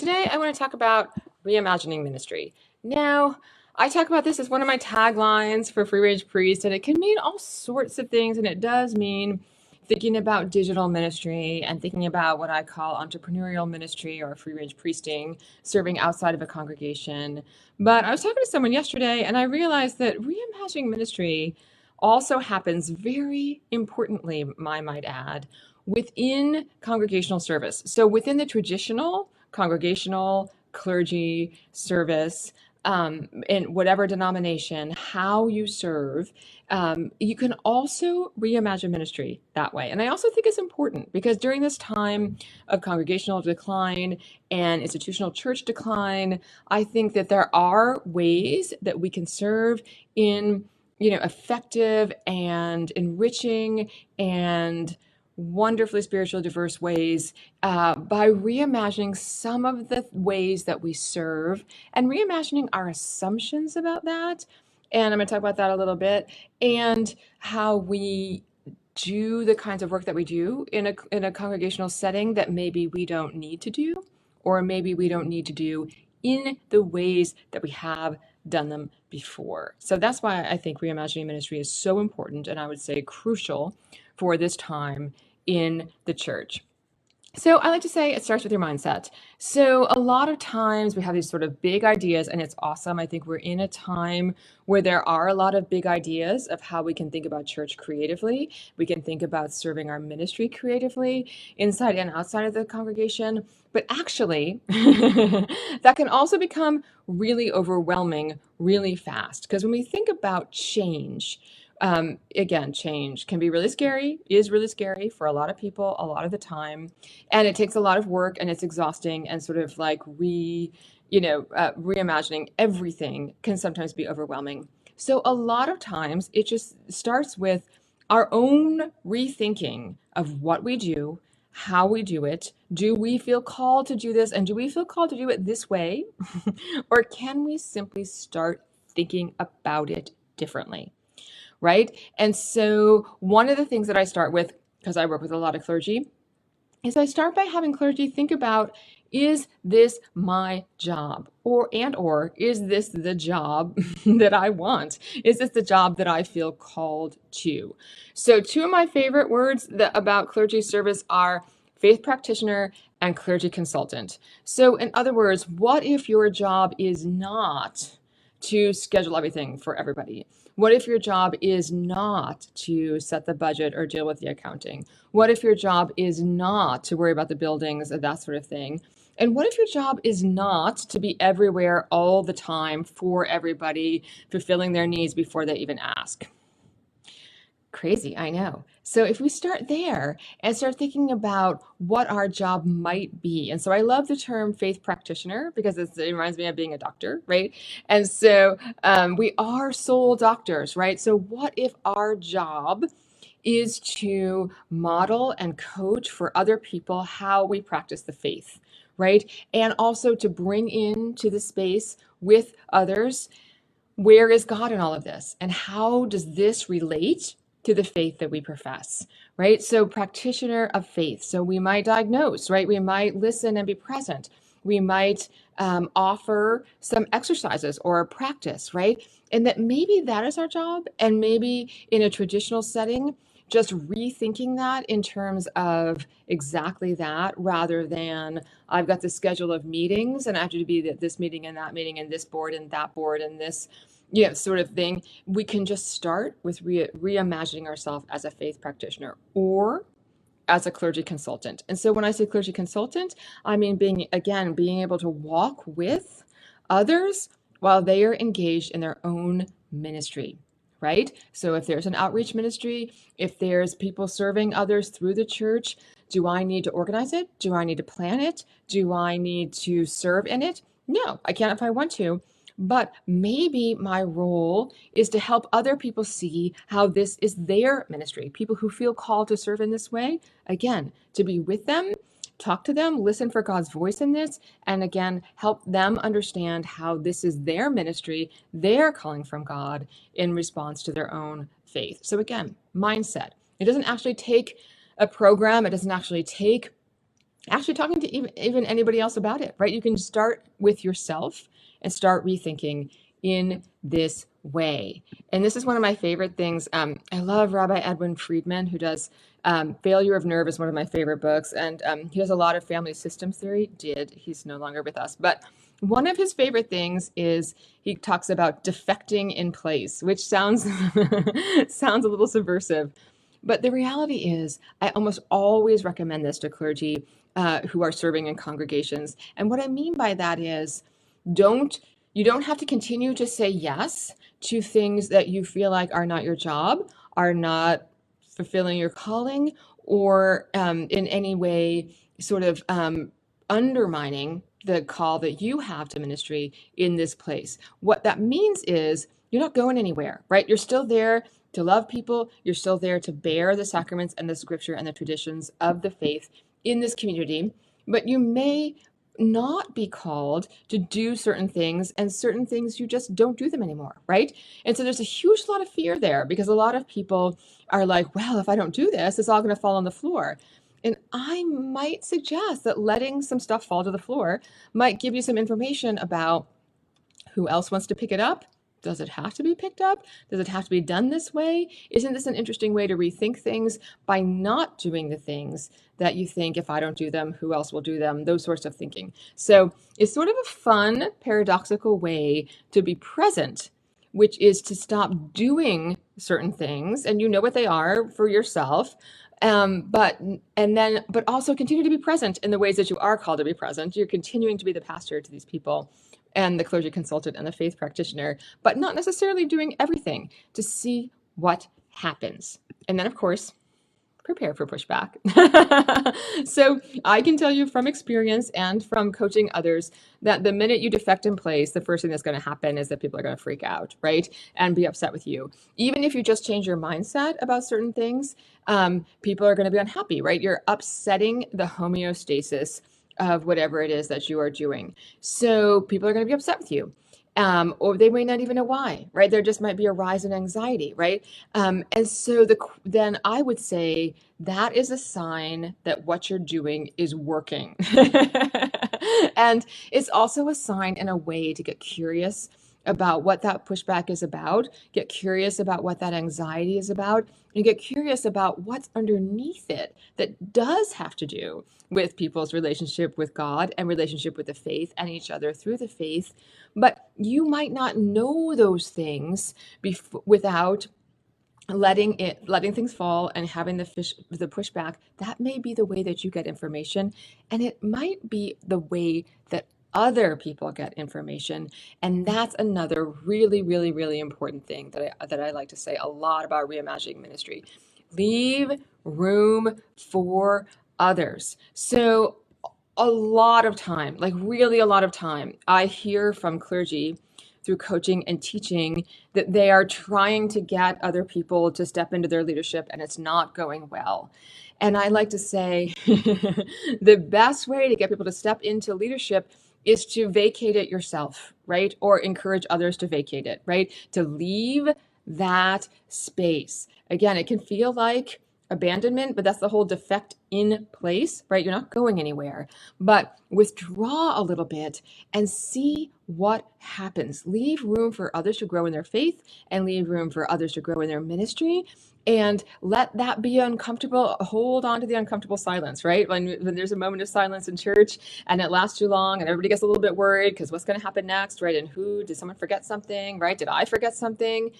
today I want to talk about reimagining ministry. Now, I talk about this as one of my taglines for Free Range Priest, and it can mean all sorts of things, and it does mean thinking about digital ministry and thinking about what I call entrepreneurial ministry or free range priesting, serving outside of a congregation. But I was talking to someone yesterday, and I realized that reimagining ministry also happens very importantly, I might add, within congregational service. So within the traditional congregational clergy service, in whatever denomination, how you serve, you can also reimagine ministry that way. And I also think it's important because during this time of congregational decline and institutional church decline, I think that there are ways that we can serve in effective and enriching and wonderfully spiritually diverse ways by reimagining some of the ways that we serve and reimagining our assumptions about that. And I'm going to talk about that a little bit and how we do the kinds of work that we do in a congregational setting that maybe we don't need to do, or maybe we don't need to do in the ways that we have done them before. So that's why I think reimagining ministry is so important, and I would say crucial for this time in the church. So I like to say it starts with your mindset. So a lot of times we have these sort of big ideas, and it's awesome. I think we're in a time where there are a lot of big ideas of how we can think about church creatively. We can think about serving our ministry creatively inside and outside of the congregation. But actually, that can also become really overwhelming really fast. Because when we think about change, again, change can be really scary, is really scary for a lot of people a lot of the time. And it takes a lot of work and it's exhausting, and sort of like reimagining everything can sometimes be overwhelming. So a lot of times it just starts with our own rethinking of what we do, how we do it. Do we feel called to do this? And do we feel called to do it this way? Or can we simply start thinking about it differently? Right? And so one of the things that I start with, because I work with a lot of clergy, is I start by having clergy think about, is this my job? Or is this the job that I want? Is this the job that I feel called to? So two of my favorite words about clergy service are faith practitioner and clergy consultant. So in other words, what if your job is not to schedule everything for everybody? What if your job is not to set the budget or deal with the accounting? What if your job is not to worry about the buildings and that sort of thing? And what if your job is not to be everywhere all the time for everybody, fulfilling their needs before they even ask? Crazy, I know. So if we start there and start thinking about what our job might be. And so I love the term faith practitioner because it reminds me of being a doctor, right? And so we are soul doctors, right? So what if our job is to model and coach for other people how we practice the faith, right? And also to bring into the space with others, where is God in all of this? And how does this relate to the faith that we profess, right? So practitioner of faith. So we might diagnose, right? We might listen and be present. We might offer some exercises or practice, right? And that maybe that is our job. And maybe in a traditional setting, just rethinking that in terms of exactly that, rather than I've got the schedule of meetings and I have to be at this meeting and that meeting and this board and that board and this sort of thing. We can just start with reimagining ourselves as a faith practitioner or as a clergy consultant. And so when I say clergy consultant, I mean being able to walk with others while they are engaged in their own ministry, right? So if there's an outreach ministry, if there's people serving others through the church, do I need to organize it? Do I need to plan it? Do I need to serve in it? No, I can't if I want to. But maybe my role is to help other people see how this is their ministry. People who feel called to serve in this way, again, to be with them, talk to them, listen for God's voice in this, and again, help them understand how this is their ministry, their calling from God in response to their own faith. So again, mindset. It doesn't actually take a program. It doesn't actually take actually talking to even anybody else about it, right? You can start with yourself and start rethinking in this way. And this is one of my favorite things. I love Rabbi Edwin Friedman, who does Failure of Nerve is one of my favorite books. And he does a lot of family systems theory. He's no longer with us. But one of his favorite things is he talks about defecting in place, which sounds sounds a little subversive. But the reality is, I almost always recommend this to clergy who are serving in congregations. And what I mean by that is, don't you don't have to continue to say yes to things that you feel like are not your job, are not fulfilling your calling, or in any way sort of undermining the call that you have to ministry in this place. What that means is you're not going anywhere, right? You're still there to love people. You're still there to bear the sacraments and the scripture and the traditions of the faith in this community, but you may not be called to do certain things, and certain things you just don't do them anymore, right? And so there's a huge lot of fear there, because a lot of people are like, well, if I don't do this, it's all going to fall on the floor. And I might suggest that letting some stuff fall to the floor might give you some information about who else wants to pick it up. Does it have to be picked up? Does it have to be done this way? Isn't this an interesting way to rethink things by not doing the things that you think, if I don't do them, who else will do them? Those sorts of thinking. So it's sort of a fun, paradoxical way to be present, which is to stop doing certain things, and you know what they are for yourself, but also continue to be present in the ways that you are called to be present. You're continuing to be the pastor to these people and the clergy consultant and the faith practitioner, but not necessarily doing everything, to see what happens. And then, of course, prepare for pushback. So I can tell you from experience and from coaching others that the minute you defect in place, the first thing that's going to happen is that people are going to freak out, right? And be upset with you. Even if you just change your mindset about certain things, people are going to be unhappy, right? You're upsetting the homeostasis of whatever it is that you are doing. So people are going to be upset with you. Or they may not even know why, right? There just might be a rise in anxiety, right? And so then I would say that is a sign that what you're doing is working. And it's also a sign and a way to get curious about what that pushback is about, get curious about what that anxiety is about, and get curious about what's underneath it that does have to do with people's relationship with God and relationship with the faith and each other through the faith. But you might not know those things without letting things fall and having the pushback. That may be the way that you get information, and it might be the way that other people get information. And that's another really, really, really important thing that I like to say a lot about reimagining ministry. Leave room for others. So a lot of time, like really a lot of time, I hear from clergy through coaching and teaching that they are trying to get other people to step into their leadership, and it's not going well. And I like to say the best way to get people to step into leadership is to vacate it yourself, right? Or encourage others to vacate it, right? To leave that space. Again, it can feel like abandonment, but that's the whole defect in place, right? You're not going anywhere, but withdraw a little bit and see what happens. Leave room for others to grow in their faith, and leave room for others to grow in their ministry, and let that be uncomfortable. Hold on to the uncomfortable silence, right? When there's a moment of silence in church and it lasts too long and everybody gets a little bit worried because what's going to happen next, right? And did someone forget something, right? Did I forget something?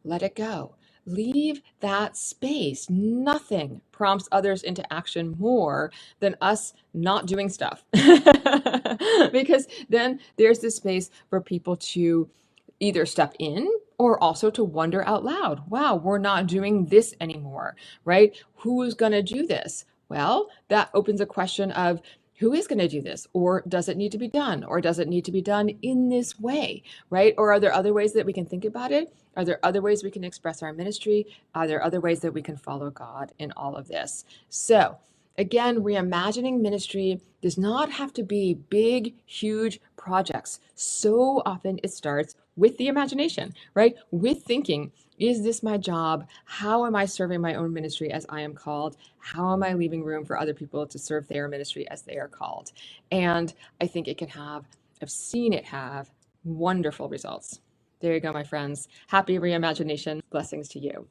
Let it go. Leave that space. Nothing prompts others into action more than us not doing stuff. Because then there's this space for people to either step in or also to wonder out loud, wow, we're not doing this anymore, right? Who's going to do this? Well, that opens a question of, who is going to do this? Or does it need to be done? Or does it need to be done in this way, right? Or are there other ways that we can think about it? Are there other ways we can express our ministry? Are there other ways that we can follow God in all of this? So Again, reimagining ministry does not have to be big, huge projects. So often it starts with the imagination, right? With thinking, is this my job? How am I serving my own ministry as I am called? How am I leaving room for other people to serve their ministry as they are called? And I think it can have, I've seen it have wonderful results. There you go, my friends. Happy reimagination. Blessings to you.